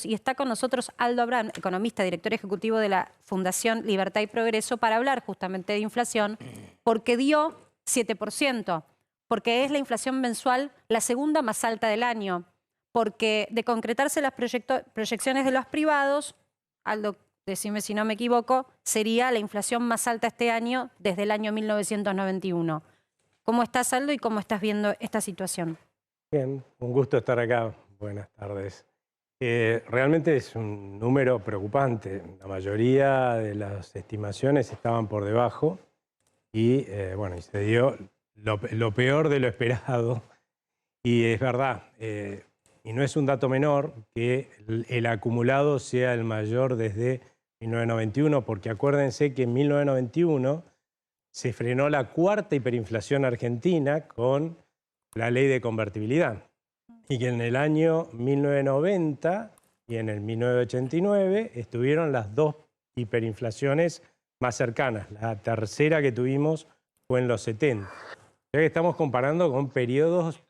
precios. Y está con nosotros Aldo Abrán, economista, director ejecutivo de la Fundación Libertad y Progreso, para hablar justamente de inflación, porque dio 7%, porque es la inflación mensual la segunda más alta del año, porque de concretarse las proyecciones de los privados, Aldo, decime si no me equivoco, sería la inflación más alta este año desde el año 1991. ¿Cómo estás, Aldo, y cómo estás viendo esta situación? Bien, un gusto estar acá. Buenas tardes. Realmente es un número preocupante. La mayoría de las estimaciones estaban por debajo y, bueno, y se dio lo peor de lo esperado. Y es verdad, y no es un dato menor, que el acumulado sea el mayor desde 1991, porque acuérdense que en 1991 se frenó la cuarta hiperinflación argentina con la ley de convertibilidad. Y que en el año 1990 y en el 1989 estuvieron las dos hiperinflaciones más cercanas. La tercera que tuvimos fue en los 70. Ya que estamos comparando con periodos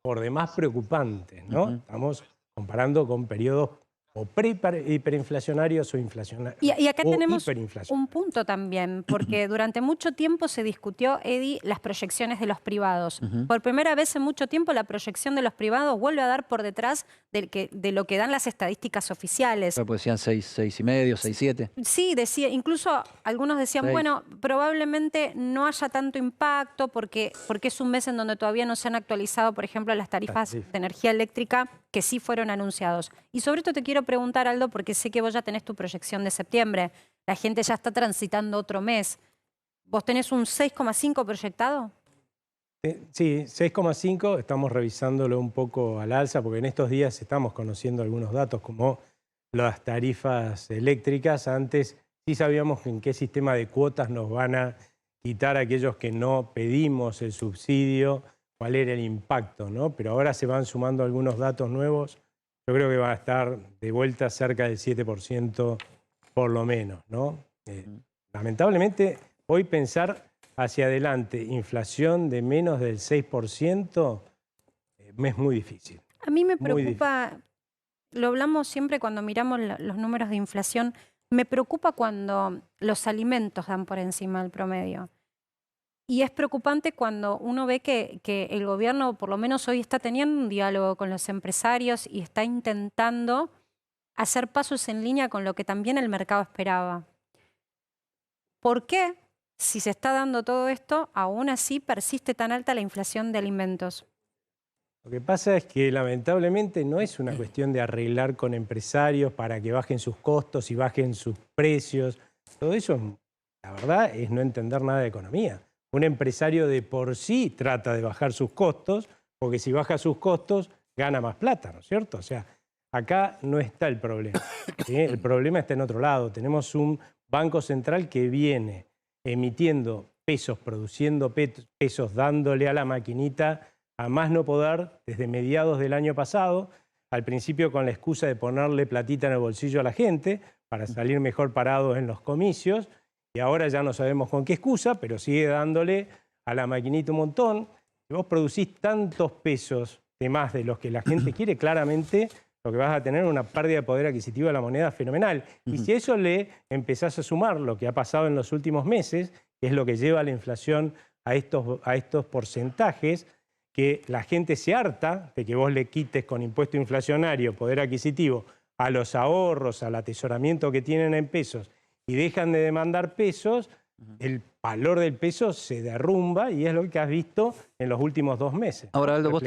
por demás preocupantes, ¿no? Estamos comparando con periodos o pre-hiperinflacionarios o inflacionarios. Y acá tenemos hiperinflacionarios. un punto también, porque durante mucho tiempo se discutió, Edi, las proyecciones de los privados. Por primera vez en mucho tiempo la proyección de los privados vuelve a dar por detrás de lo que dan las estadísticas oficiales. Pues decían 6,5, 6,7. Sí, incluso algunos decían, 6. bueno, probablemente no haya tanto impacto porque es un mes en donde todavía no se han actualizado, por ejemplo, las tarifas de energía eléctrica que sí fueron anunciados. Y sobre esto te quiero preguntar, Aldo, porque sé que vos ya tenés tu proyección de septiembre. La gente ya está transitando otro mes. ¿Vos tenés un 6,5 proyectado? Sí, 6,5, estamos revisándolo un poco al alza, porque en estos días estamos conociendo algunos datos como las tarifas eléctricas. Antes sí sabíamos en qué sistema de cuotas nos van a quitar aquellos que no pedimos el subsidio, cuál era el impacto, ¿no? Pero ahora se van sumando algunos datos nuevos. Yo creo que va a estar de vuelta cerca del 7% por lo menos, ¿no? Lamentablemente, hoy pensar hacia adelante inflación de menos del 6% es muy difícil. A mí me preocupa, lo hablamos siempre cuando miramos los números de inflación, me preocupa cuando los alimentos dan por encima del promedio. Y es preocupante cuando uno ve que el gobierno, por lo menos hoy, está teniendo un diálogo con los empresarios y está intentando hacer pasos en línea con lo que también el mercado esperaba. ¿Por qué, si se está dando todo esto, aún así persiste tan alta la inflación de alimentos? Lo que pasa es que lamentablemente no es una cuestión de arreglar con empresarios para que bajen sus costos y bajen sus precios. Todo eso, la verdad, es no entender nada de economía. Un empresario de por sí trata de bajar sus costos, porque si baja sus costos, gana más plata, ¿no es cierto? O sea, acá no está el problema, ¿sí? El problema está en otro lado. Tenemos un Banco Central que viene emitiendo pesos, produciendo pesos, dándole a la maquinita a más no poder desde mediados del año pasado, al principio con la excusa de ponerle platita en el bolsillo a la gente para salir mejor parados en los comicios, y ahora ya no sabemos con qué excusa, pero sigue dándole a la maquinita un montón. Si vos producís tantos pesos de más de los que la gente quiere, claramente lo que vas a tener es una pérdida de poder adquisitivo de la moneda fenomenal. Y si a eso le empezás a sumar lo que ha pasado en los últimos meses, que es lo que lleva a la inflación a estos porcentajes, que la gente se harta de que vos le quites con impuesto inflacionario poder adquisitivo a los ahorros, al atesoramiento que tienen en pesos y dejan de demandar pesos, el valor del peso se derrumba y es lo que has visto en los últimos 2 meses. Ahora, Aldo, vos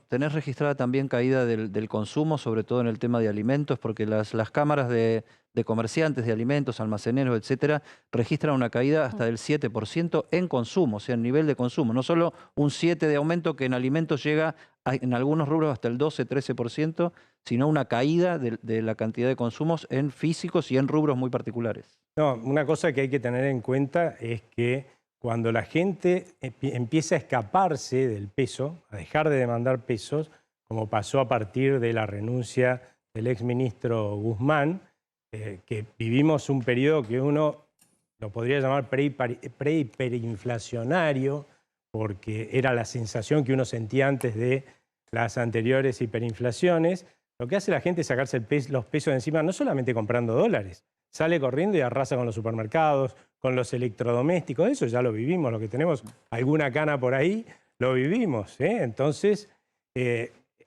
tenés registrada también caída del consumo, sobre todo en el tema de alimentos, porque las cámaras de comerciantes de alimentos, almaceneros, etcétera, registran una caída hasta del 7% en consumo, o sea, en nivel de consumo. No solo un 7% de aumento que en alimentos llega en algunos rubros hasta el 12-13%, sino una caída de la cantidad de consumos en físicos y en rubros muy particulares. No, una cosa que hay que tener en cuenta es que cuando la gente empieza a escaparse del peso, a dejar de demandar pesos, como pasó a partir de la renuncia del exministro Guzmán, que vivimos un periodo que uno lo podría llamar pre-hiperinflacionario, porque era la sensación que uno sentía antes de las anteriores hiperinflaciones. lo que hace la gente es sacarse los pesos de encima, no solamente comprando dólares. Sale corriendo y arrasa con los supermercados, con los electrodomésticos. Eso ya lo vivimos, lo que tenemos alguna cana por ahí, lo vivimos, ¿eh? Entonces,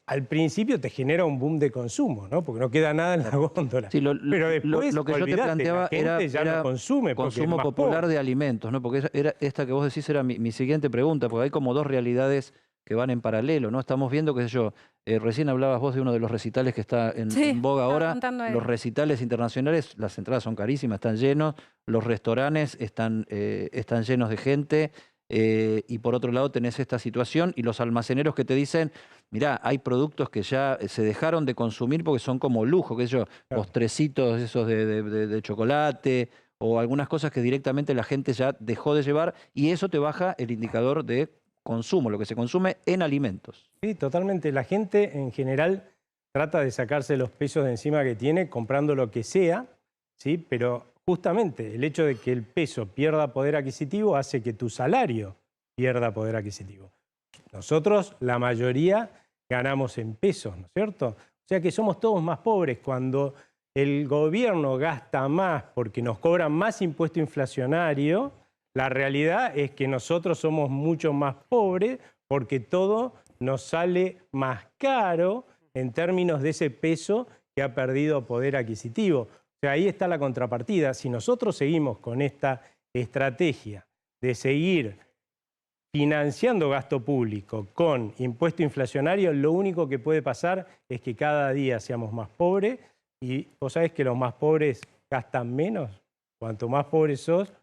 al principio te genera un boom de consumo, ¿no? Porque no queda nada en la góndola. Sí, pero después, lo que yo te planteaba era no consume consumo popular de alimentos, ¿no? Porque esta que vos decís era mi siguiente pregunta, porque hay como dos realidades que van en paralelo, ¿no? Estamos viendo, qué sé yo, recién hablabas vos de uno de los recitales que está en boga ahora. Los recitales internacionales, las entradas son carísimas, están llenos, los restaurantes están llenos de gente. Y por otro lado tenés esta situación y los almaceneros que te dicen, mirá, hay productos que ya se dejaron de consumir porque son como lujo, qué sé yo, postrecitos esos de chocolate o algunas cosas que directamente la gente ya dejó de llevar y eso te baja el indicador de consumo, lo que se consume en alimentos. Sí, totalmente. La gente en general trata de sacarse los pesos de encima que tiene comprando lo que sea, ¿sí? Pero justamente el hecho de que el peso pierda poder adquisitivo hace que tu salario pierda poder adquisitivo. Nosotros, la mayoría, ganamos en pesos, ¿no es cierto? O sea que somos todos más pobres. Cuando el gobierno gasta más porque nos cobran más impuesto inflacionario, la realidad es que nosotros somos mucho más pobres porque todo nos sale más caro en términos de ese peso que ha perdido poder adquisitivo. O sea, ahí está la contrapartida. Si nosotros seguimos con esta estrategia de seguir financiando gasto público con impuesto inflacionario, lo único que puede pasar es que cada día seamos más pobres y vos sabés que los más pobres gastan menos. Cuanto más pobres sos,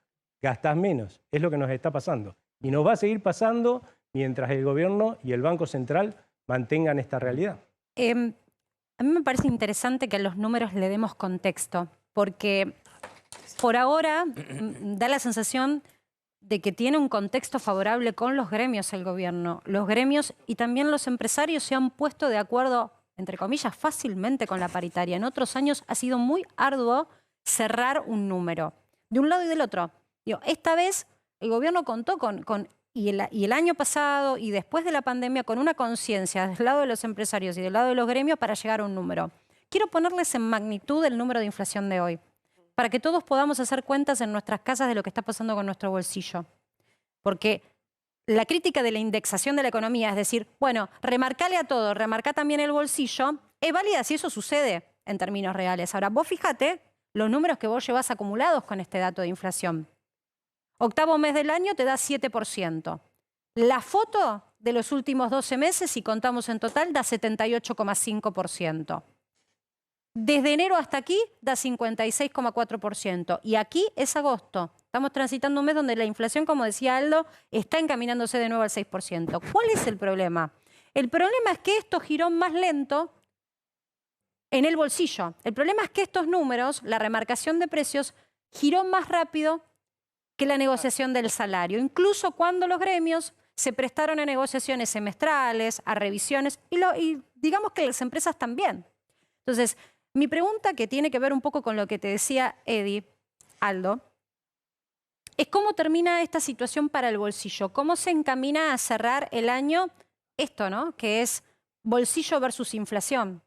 gastás menos. Es lo que nos está pasando. Y nos va a seguir pasando mientras el gobierno y el Banco Central mantengan esta realidad. A mí me parece interesante que a los números le demos contexto, porque por ahora da la sensación de que tiene un contexto favorable con los gremios el gobierno. Los gremios y también los empresarios se han puesto de acuerdo, entre comillas, fácilmente con la paritaria. En otros años ha sido muy arduo cerrar un número, de un lado y del otro. Digo, esta vez el gobierno contó y el año pasado y después de la pandemia con una conciencia del lado de los empresarios y del lado de los gremios para llegar a un número. Quiero ponerles en magnitud el número de inflación de hoy, para que todos podamos hacer cuentas en nuestras casas de lo que está pasando con nuestro bolsillo. Porque la crítica de la indexación de la economía, es decir, bueno, remarcale a todo, remarca también el bolsillo, es válida si eso sucede en términos reales. Ahora, vos fíjate los números que vos llevás acumulados con este dato de inflación. Octavo mes del año te da 7%. La foto de los últimos 12 meses, si contamos en total, da 78,5%. Desde enero hasta aquí da 56,4%. Y aquí es agosto. Estamos transitando un mes donde la inflación, como decía Aldo, está encaminándose de nuevo al 6%. ¿Cuál es el problema? El problema es que esto giró más lento en el bolsillo. El problema es que estos números, la remarcación de precios, giró más rápido que la negociación del salario, incluso cuando los gremios se prestaron a negociaciones semestrales, a revisiones, y digamos que las empresas también. Entonces, mi pregunta, que tiene que ver un poco con lo que te decía Eddie, Aldo, es cómo termina esta situación para el bolsillo, cómo se encamina a cerrar el año esto, ¿no? Que es bolsillo versus inflación.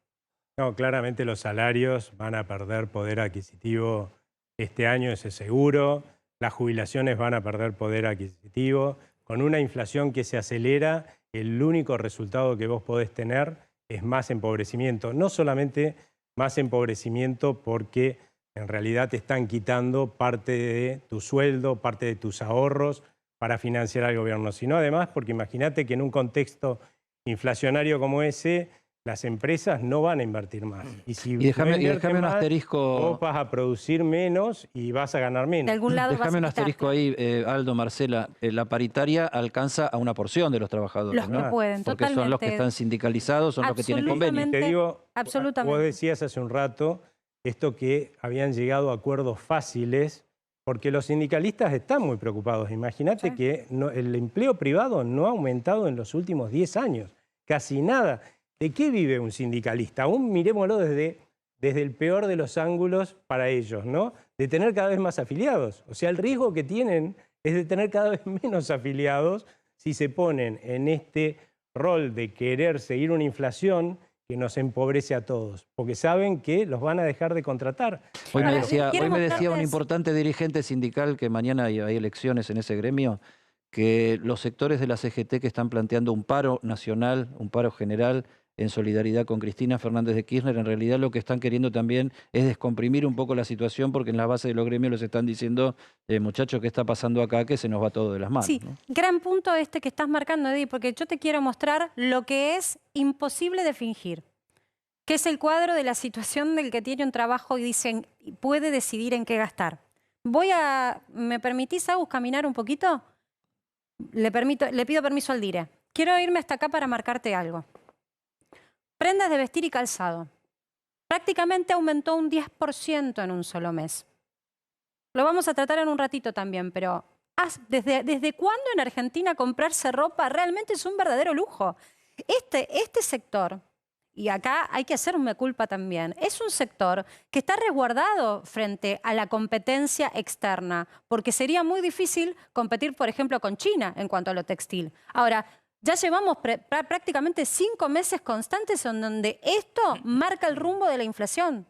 No, claramente los salarios van a perder poder adquisitivo este año, ese es seguro. Las jubilaciones van a perder poder adquisitivo. Con una inflación que se acelera, el único resultado que vos podés tener es más empobrecimiento. No solamente más empobrecimiento porque en realidad te están quitando parte de tu sueldo, parte de tus ahorros para financiar al gobierno, sino además porque imagínate que en un contexto inflacionario como ese, las empresas no van a invertir más. Y si déjame un asterisco. Vos vas a producir menos y vas a ganar menos. De algún lado déjame un asterisco ahí, Aldo, Marcela. La paritaria alcanza a una porción de los trabajadores, los que pueden, porque totalmente. Son los que están sindicalizados, son los que tienen convenio. Te digo, absolutamente. Vos decías hace un rato esto que habían llegado a acuerdos fáciles, porque los sindicalistas están muy preocupados. Imagínate que el empleo privado no ha aumentado en los últimos 10 años, casi nada. ¿De qué vive un sindicalista? Aún miremoslo desde el peor de los ángulos para ellos, ¿no? De tener cada vez más afiliados. O sea, el riesgo que tienen es de tener cada vez menos afiliados si se ponen en este rol de querer seguir una inflación que nos empobrece a todos, porque saben que los van a dejar de contratar. Hoy me Ahora, decía, quiero hoy me decía un mostrarles- importante dirigente sindical que mañana hay elecciones en ese gremio, que los sectores de la CGT que están planteando un paro nacional, un paro general, en solidaridad con Cristina Fernández de Kirchner, en realidad lo que están queriendo también es descomprimir un poco la situación, porque en la base de los gremios les están diciendo, muchachos, ¿qué está pasando acá? Que se nos va todo de las manos. Sí, ¿no? gran punto este que estás marcando, Eddie, porque yo te quiero mostrar lo que es imposible de fingir, que es el cuadro de la situación del que tiene un trabajo y dicen puede decidir en qué gastar. ¿Me permitís, Agus, caminar un poquito? Le pido permiso al dire. Quiero irme hasta acá para marcarte algo. Prendas de vestir y calzado. Prácticamente aumentó un 10% en un solo mes. Lo vamos a tratar en un ratito también, pero ¿desde cuándo en Argentina comprarse ropa realmente es un verdadero lujo? Este sector, y acá hay que hacer un mea culpa también, es un sector que está resguardado frente a la competencia externa, porque sería muy difícil competir, por ejemplo, con China en cuanto a lo textil. Ahora, ya llevamos prácticamente 5 meses constantes en donde esto marca el rumbo de la inflación.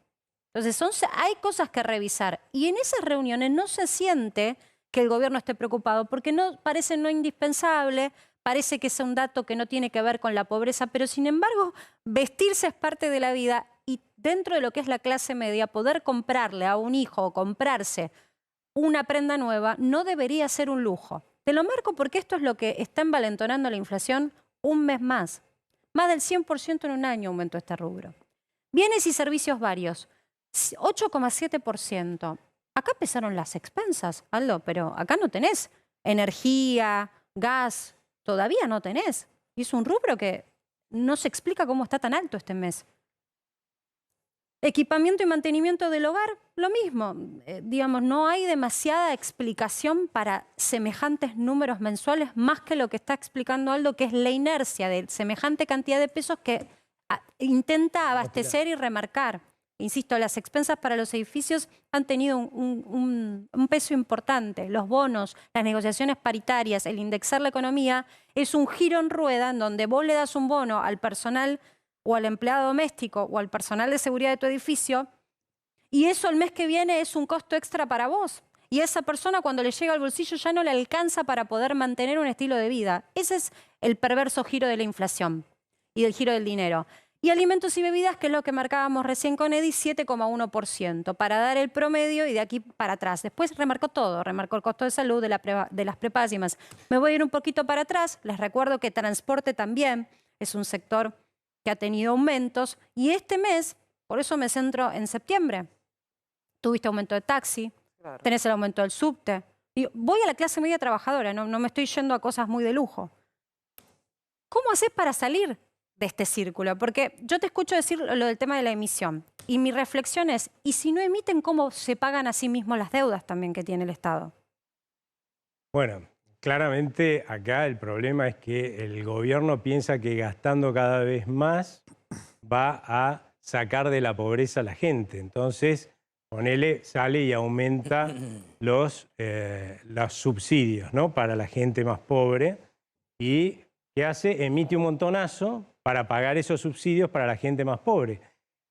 Entonces, hay cosas que revisar. Y en esas reuniones no se siente que el gobierno esté preocupado, porque parece no indispensable, parece que es un dato que no tiene que ver con la pobreza, pero sin embargo, vestirse es parte de la vida y dentro de lo que es la clase media, poder comprarle a un hijo o comprarse una prenda nueva no debería ser un lujo. Te lo marco porque esto es lo que está envalentonando la inflación un mes más. Más del 100% en un año aumentó este rubro. Bienes y servicios varios, 8,7%. Acá pesaron las expensas, Aldo, pero acá no tenés energía, gas, todavía no tenés. Y es un rubro que no se explica cómo está tan alto este mes. Equipamiento y mantenimiento del hogar, lo mismo. Digamos, no hay demasiada explicación para semejantes números mensuales, más que lo que está explicando Aldo, que es la inercia de semejante cantidad de pesos que intenta abastecer y remarcar. Insisto, las expensas para los edificios han tenido un peso importante. Los bonos, las negociaciones paritarias, el indexar la economía, es un giro en rueda en donde vos le das un bono al personal o al empleado doméstico o al personal de seguridad de tu edificio y eso el mes que viene es un costo extra para vos. Y a esa persona cuando le llega al bolsillo ya no le alcanza para poder mantener un estilo de vida. Ese es el perverso giro de la inflación y del giro del dinero. Y alimentos y bebidas, que es lo que marcábamos recién con Eddie, 7,1%, para dar el promedio y de aquí para atrás. Después remarcó todo, remarcó el costo de salud, de las prepagas y más. Me voy a ir un poquito para atrás. Les recuerdo que transporte también es un sector que ha tenido aumentos. Y este mes, por eso me centro en septiembre, tuviste aumento de taxi, claro, tenés el aumento del subte. Y voy a la clase media trabajadora, no me estoy yendo a cosas muy de lujo. ¿Cómo haces para salir de este círculo? Porque yo te escucho decir lo del tema de la emisión y mi reflexión es, ¿y si no emiten, cómo se pagan a sí mismos las deudas también que tiene el Estado? Bueno, claramente acá el problema es que el gobierno piensa que gastando cada vez más va a sacar de la pobreza a la gente. Entonces, ponele, sale y aumenta los subsidios, ¿no?, para la gente más pobre. ¿Y qué hace? Emite un montonazo para pagar esos subsidios para la gente más pobre.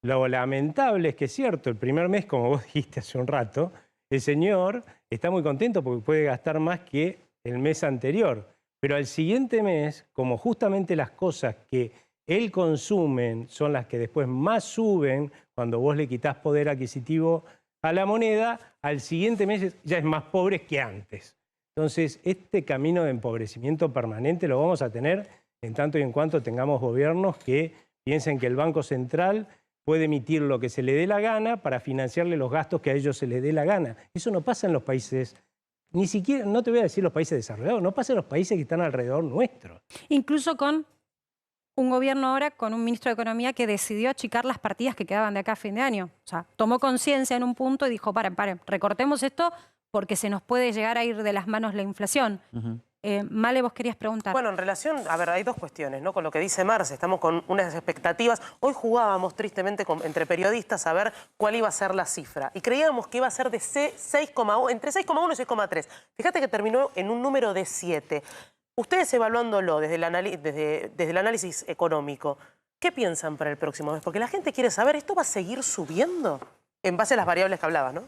Lo lamentable es que es cierto, el primer mes, como vos dijiste hace un rato, el señor está muy contento porque puede gastar más que el mes anterior. Pero al siguiente mes, como justamente las cosas que él consume son las que después más suben, cuando vos le quitás poder adquisitivo a la moneda, al siguiente mes ya es más pobre que antes. Entonces, este camino de empobrecimiento permanente lo vamos a tener en tanto y en cuanto tengamos gobiernos que piensen que el Banco Central puede emitir lo que se le dé la gana para financiarle los gastos que a ellos se les dé la gana. Eso no pasa en los países, ni siquiera, no te voy a decir los países desarrollados, no pasa en los países que están alrededor nuestro. Incluso con un gobierno ahora, con un ministro de Economía que decidió achicar las partidas que quedaban de acá a fin de año. O sea, tomó conciencia en un punto y dijo, paren, recortemos esto porque se nos puede llegar a ir de las manos la inflación. Male, vos querías preguntar. Bueno, en relación, a ver, hay dos cuestiones, ¿no? Con lo que dice Marce, estamos con unas expectativas. Hoy jugábamos tristemente entre periodistas a ver cuál iba a ser la cifra. Y creíamos que iba a ser de entre 6,1 y 6,3. Fíjate que terminó en un número de 7. Ustedes evaluándolo desde el análisis económico, ¿Qué piensan para el próximo mes? Porque la gente quiere saber, ¿esto va a seguir subiendo? En base a las variables que hablabas, ¿no?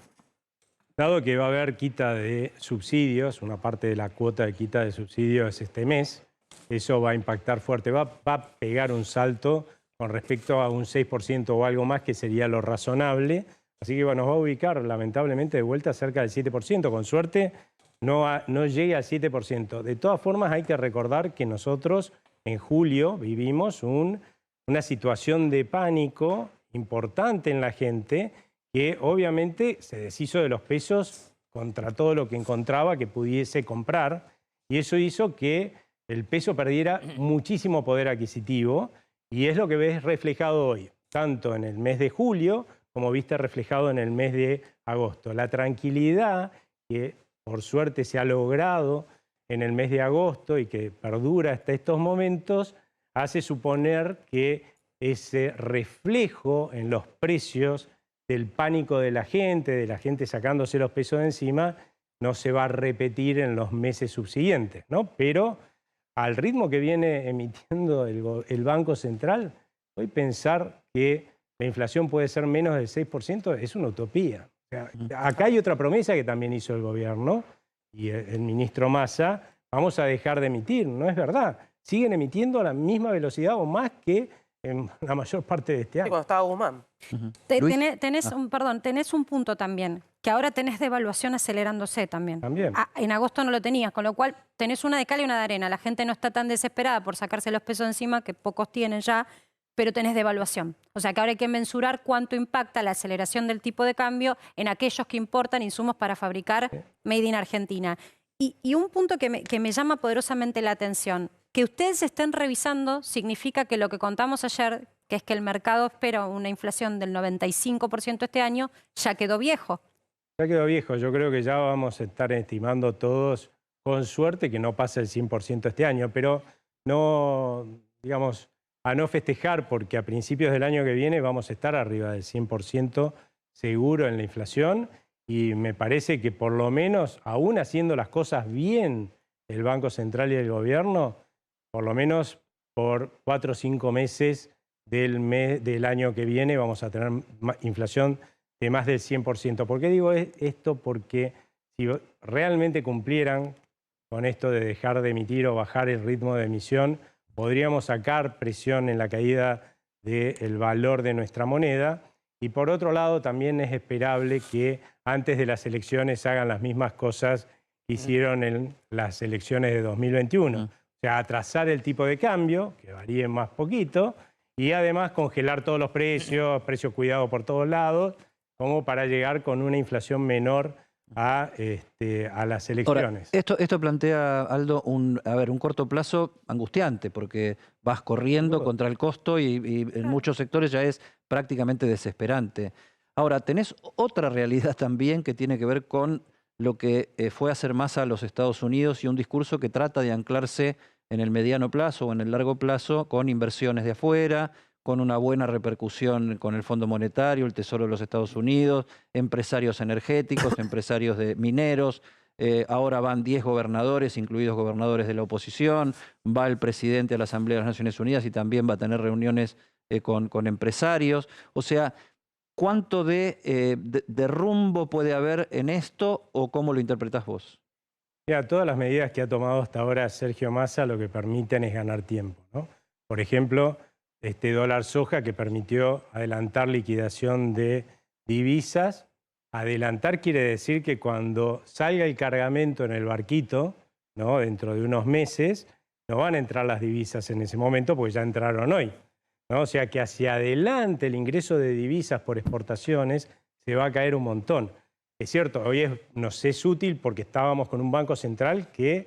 Dado que va a haber quita de subsidios, una parte de la cuota de quita de subsidios este mes, eso va a impactar fuerte, va a pegar un salto con respecto a un 6% o algo más, que sería lo razonable. Así que bueno, nos va a ubicar lamentablemente de vuelta cerca del 7%. Con suerte no llegue al 7%. De todas formas hay que recordar que nosotros en julio vivimos una situación de pánico importante en la gente, que obviamente se deshizo de los pesos contra todo lo que encontraba que pudiese comprar, y eso hizo que el peso perdiera muchísimo poder adquisitivo, y es lo que ves reflejado hoy, tanto en el mes de julio como viste reflejado en el mes de agosto. La tranquilidad que por suerte se ha logrado en el mes de agosto y que perdura hasta estos momentos, hace suponer que ese reflejo en los precios del pánico de la gente sacándose los pesos de encima, no se va a repetir en los meses subsiguientes, ¿no? Pero al ritmo que viene emitiendo el Banco Central, hoy pensar que la inflación puede ser menos del 6% es una utopía. O sea, acá hay otra promesa que también hizo el gobierno y el ministro Massa: vamos a dejar de emitir. No es verdad. Siguen emitiendo a la misma velocidad o más que en la mayor parte de este año. Cuando estaba Guzmán. Tenés un punto también, que ahora tenés devaluación acelerándose también. En agosto no lo tenías, con lo cual tenés una de cal y una de arena. La gente no está tan desesperada por sacarse los pesos encima, que pocos tienen ya, pero tenés devaluación. O sea que ahora hay que mensurar cuánto impacta la aceleración del tipo de cambio en aquellos que importan insumos para fabricar Made in Argentina. Y un punto que me llama poderosamente la atención: que ustedes estén revisando significa que lo que contamos ayer, que es que el mercado espera una inflación del 95% este año, ya quedó viejo. Ya quedó viejo. Yo creo que ya vamos a estar estimando todos, con suerte, que no pase el 100% este año, pero no, digamos, a no festejar, porque a principios del año que viene vamos a estar arriba del 100% seguro en la inflación, y me parece que por lo menos, aún haciendo las cosas bien el Banco Central y el gobierno, por lo menos por 4 o 5 meses del año que viene vamos a tener inflación de más del 100%. ¿Por qué digo esto? Porque si realmente cumplieran con esto de dejar de emitir o bajar el ritmo de emisión, podríamos sacar presión en la caída del valor de nuestra moneda. Y por otro lado, también es esperable que antes de las elecciones hagan las mismas cosas que hicieron en las elecciones de 2021. O sea, atrasar el tipo de cambio, que varíe más poquito, y además congelar todos los precios cuidado por todos lados, como para llegar con una inflación menor a las elecciones. Ahora, esto plantea, Aldo, un corto plazo angustiante, porque vas corriendo contra el costo y en muchos sectores ya es prácticamente desesperante. Ahora, tenés otra realidad también que tiene que ver con lo que fue hacer Massa a los Estados Unidos, y un discurso que trata de anclarse en el mediano plazo o en el largo plazo con inversiones de afuera, con una buena repercusión con el Fondo Monetario, el Tesoro de los Estados Unidos, empresarios energéticos, empresarios de mineros. Ahora van 10 gobernadores, incluidos gobernadores de la oposición, va el presidente a la Asamblea de las Naciones Unidas y también va a tener reuniones con empresarios. O sea, ¿cuánto de rumbo puede haber en esto, o cómo lo interpretás vos? Mira, todas las medidas que ha tomado hasta ahora Sergio Massa lo que permiten es ganar tiempo, ¿no? Por ejemplo, este dólar soja, que permitió adelantar liquidación de divisas. Adelantar quiere decir que cuando salga el cargamento en el barquito, ¿no?, dentro de unos meses, no van a entrar las divisas en ese momento, porque ya entraron hoy, ¿no? O sea que hacia adelante el ingreso de divisas por exportaciones se va a caer un montón. Es cierto, hoy nos es útil porque estábamos con un Banco Central que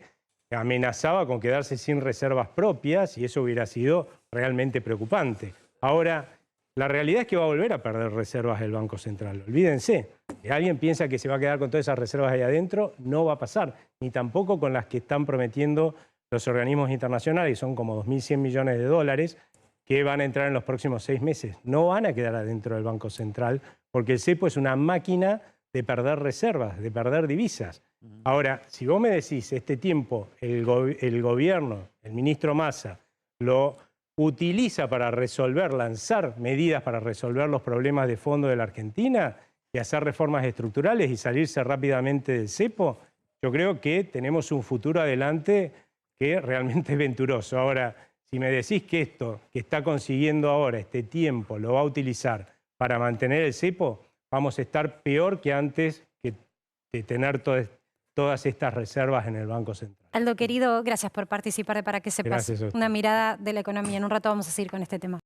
amenazaba con quedarse sin reservas propias, y eso hubiera sido realmente preocupante. Ahora, la realidad es que va a volver a perder reservas el Banco Central. Olvídense. Si alguien piensa que se va a quedar con todas esas reservas ahí adentro, no va a pasar. Ni tampoco con las que están prometiendo los organismos internacionales, son como 2.100 millones de dólares, que van a entrar en los próximos 6 meses. No van a quedar adentro del Banco Central, porque el cepo es una máquina de perder reservas, de perder divisas. Ahora, si vos me decís, este tiempo el gobierno, el ministro Massa, lo utiliza para lanzar medidas para resolver los problemas de fondo de la Argentina y hacer reformas estructurales y salirse rápidamente del cepo, yo creo que tenemos un futuro adelante que realmente es venturoso. Ahora, si me decís que esto que está consiguiendo ahora, este tiempo, lo va a utilizar para mantener el cepo, vamos a estar peor que antes de tener todas estas reservas en el Banco Central. Aldo, querido, gracias por participar de Para que Sepas. Gracias a usted. Una mirada de la economía. En un rato vamos a seguir con este tema.